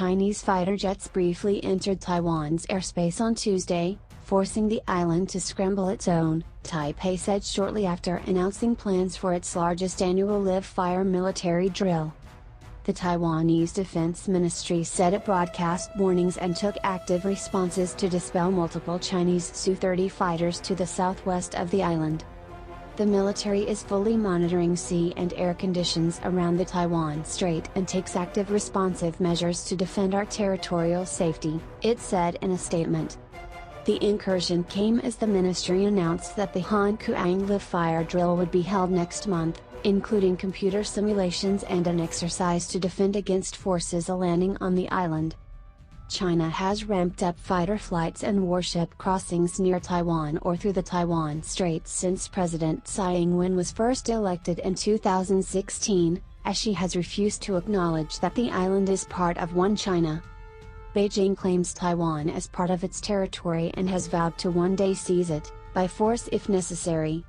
Chinese fighter jets briefly entered Taiwan's airspace on Tuesday, forcing the island to scramble its own, Taipei said shortly after announcing plans for its largest annual live-FlRE military drill. The Taiwanese Defense Ministry said it broadcast warnings and took active responses to dispel multiple Chinese Su-30 fighters to the southwest of the island. The military is fully monitoring sea and air conditions around the Taiwan Strait and takes active responsive measures to defend our territorial safety, it said in a statement. The incursion came as the ministry announced that the Hankuang live-FlRE drill would be held next month, including computer simulations and an exercise to defend against forces landing on the island. China has ramped up fighter flights and warship crossings near Taiwan or through the Taiwan Strait since President Tsai Ing-wen was first elected in 2016, as she has refused to acknowledge that the island is part of one China. Beijing claims Taiwan as part of its territory and has vowed to one day seize it, by force if necessary.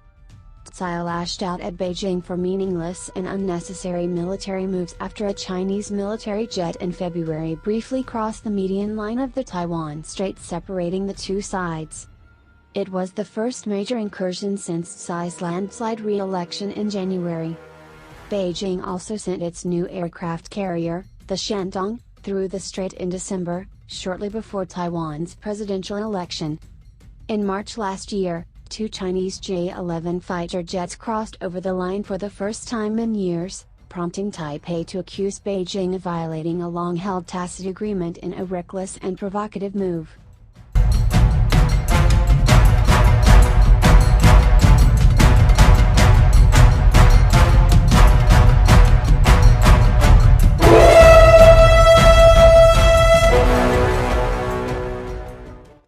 Tsai lashed out at Beijing for meaningless and unnecessary military moves after a Chinese military jet in February briefly crossed the median line of the Taiwan Strait separating the two sides. It was the first major incursion since Tsai's landslide re-election in January. Beijing also sent its new aircraft carrier, the Shandong, through the strait in December, shortly before Taiwan's presidential election. In March last year, two Chinese J-11 fighter jets crossed over the line for the first time in years, prompting Taipei to accuse Beijing of violating a long-held tacit agreement in a reckless and provocative move.